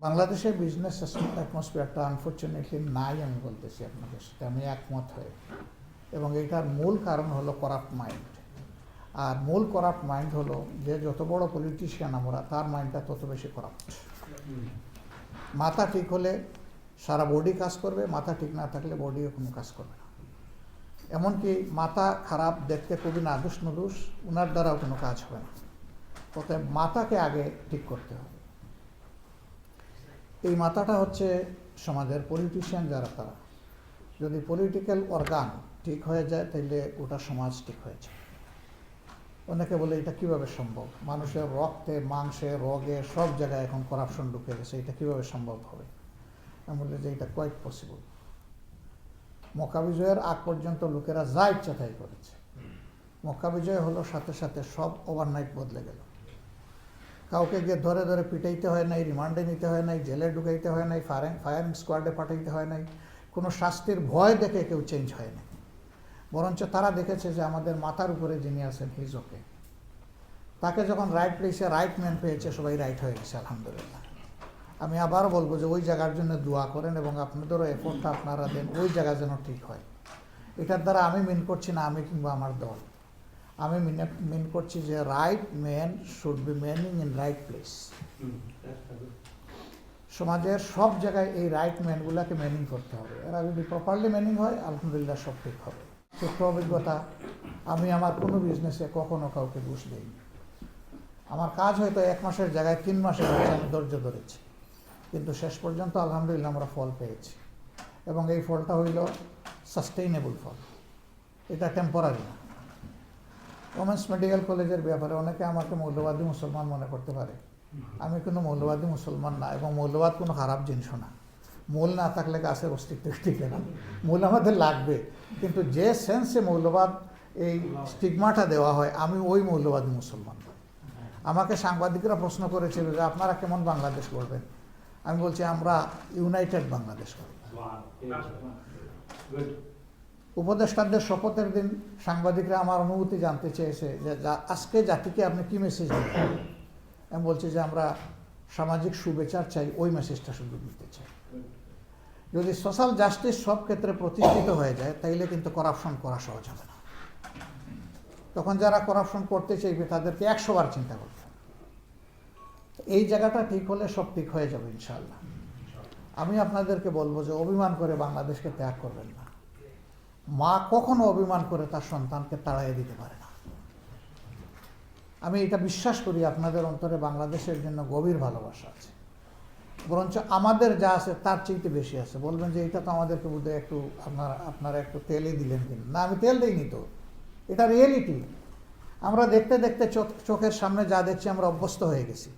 বাংলাদেশের business অ্যাটমসফিয়ারটা unfortunately নাই, আমি বলতেছি আপনাদের সাথে আমি একমত হয়ে। এবং এটার মূল কারণ হলো করাপ্ট মাইন্ড। আর মূল করাপ্ট মাইন্ড হলো যে যত বড় পলিটিশিয়ান আমরা, তার মাইন্ডটা তত বেশি করাপ্ট। মাথা ঠিক হলে সারা বডি কাজ করবে, মাথা ঠিক না থাকলে বডিও কোনো কাজ করবে না। এমনকি মাথা খারাপ দেখতে খুবই নাদুস নুদুস, ওনার দ্বারাও কোনো কাজ হবে না। অতএব মাথাকে আগে ঠিক করতে হবে। এই মাথাটা হচ্ছে সমাজের পলিটিশিয়ান যারা, তারা যদি পলিটিক্যাল অর্গান ঠিক হয়ে যায় তাহলে ওটা সমাজ ঠিক হয়ে যায়। অনেকে বলে এটা কিভাবে সম্ভব, মানুষের রক্তে মাংসে রোগে সব জায়গায় এখন করাপশন ঢুকে গেছে, এটা কিভাবে সম্ভব হবে? আমি বললে যে এটা কোয়াইট পসিবল। মক্কা বিজয়ের আগ পর্যন্ত লোকেরা যা ইচ্ছা তাই করেছে। মক্কা বিজয় হলো সাথে সাথে সব ওভারনাইট বদলে গেল। কাউকে গিয়ে ধরে ধরে পিটাইতে হয় নাই, রিমান্ডে নিতে হয় নাই, জেলে ঢুকাইতে হয় নাই, ফায়ারিং স্কোয়াডে পাঠাইতে হয় নাই, কোনো শাস্তির ভয় দেখে কেউ চেঞ্জ হয় নাই। বরঞ্চ তারা দেখেছে যে আমাদের মাথার উপরে যিনি আছেন হিজ ওকে। তাকে যখন রাইট প্লেসে রাইট ম্যান পেয়েছে, সবাই রাইট হয়ে গেছে আলহামদুলিল্লাহ। আমি আবারও বলবো যে ওই জায়গার জন্য দোয়া করেন এবং আপনাদেরও এফোর্টটা আপনারা দেন ওই জায়গা যেন ঠিক হয়। এটার দ্বারা আমি মিন করছি না আমি কিংবা আমার দল, আমি মিন করছি যে right man should be manning in right place. সমাজের সব জায়গায় এই রাইট ম্যানগুলোকে ম্যানিং করতে হবে। এরা যদি প্রপারলি ম্যানিং হয় আলহামদুলিল্লাহ সব ঠিক হবে। সূক্ষ্ম অভিজ্ঞতা, আমি আমার কোনো বিজনেসে কখনো কাউকে ঘুষ দিইনি। আমার কাজ হয়তো 1 মাসের জায়গায় 3 মাসের হয়েছে, আমি ধৈর্য ধরেছি, কিন্তু শেষ পর্যন্ত আলহামদুলিল্লাহ আমরা ফল পেয়েছি। এবং এই ফলটা হইল সাস্টেইনেবল ফল, এটা টেম্পোরারি না। ওমেন্স মেডিকেল কলেজের ব্যাপারে অনেকে আমাকে মৌলবাদী মুসলমান মনে করতে পারে। আমি কোনো মৌলবাদী মুসলমান না, এবং মৌলবাদ কোনো খারাপ জিনিসও না। মূল না থাকলে গাছের অস্তিত্ব টিকে না। মূল আমাদের লাগবে, কিন্তু যে সেন্সে মৌলবাদ এই স্টিগমাটা দেওয়া হয়, আমি ওই মৌলবাদী মুসলমান। আমাকে সাংবাদিকরা প্রশ্ন করেছিল যে আপনারা কেমন বাংলাদেশ করবেন। আমি বলছি আমরা ইউনাইটেড বাংলাদেশ করব। উপদেষ্টাদের শপথের দিন সাংবাদিকরা আমার অনুভূতি জানতে চেয়েছে যে আজকে জাতিকে আপনি কি মেসেজ দিবেন। আমি বলছি যে আমরা সামাজিক সুবিচার চাই, ওই মেসেজটা শুধু দিতে চাই। যদি সোশ্যাল জাস্টিস সব ক্ষেত্রে প্রতিষ্ঠিত হয়ে যায় তাইলে কিন্তু করাপশন করা সহজ হবে না। তখন যারা করাপশন করতে চাইবে তাদেরকে 100 বার চিন্তা করতে হবে। এই জায়গাটা ঠিক হলে সব ঠিক হয়ে যাবে ইনশাআল্লাহ। আমি আপনাদেরকে বলবো যে অভিমান করে বাংলাদেশকে ত্যাগ করবেন না। মা কখনো অভিমান করে তার সন্তানকে তাড়াইয়ে দিতে পারে না। আমি এটা বিশ্বাস করি আপনাদের অন্তরে বাংলাদেশের জন্য গভীর ভালোবাসা আছে, বরঞ্চ আমাদের যা আছে তার চাইতে বেশি আছে। বলবেন যে এটা তো আমাদেরকে বোধহয় একটু আপনারা একটু তেলই দিলেন কিনা। না, আমি তেল দিইনি তো, এটা রিয়েলিটি। আমরা দেখতে দেখতে চোখের সামনে যা দেখছি আমরা অভ্যস্ত হয়ে গেছি।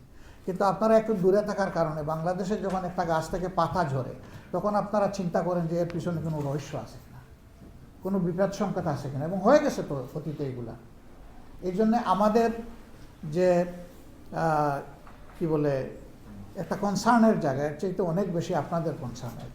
কিন্তু আপনারা একটু দূরে থাকার কারণে বাংলাদেশে যখন একটা গাছ থেকে পাতা ঝরে, তখন আপনারা চিন্তা করেন যে এর পিছনে কোনো রহস্য আছে কিনা, কোনো বিপদ সংকেত আছে কিনা, এবং হয়ে গেছে তো অতীতে এগুলা। এই জন্যে আমাদের যে কি বলে একটা কনসার্নের জায়গা, এর চাইতে অনেক বেশি আপনাদের কনসার্নের।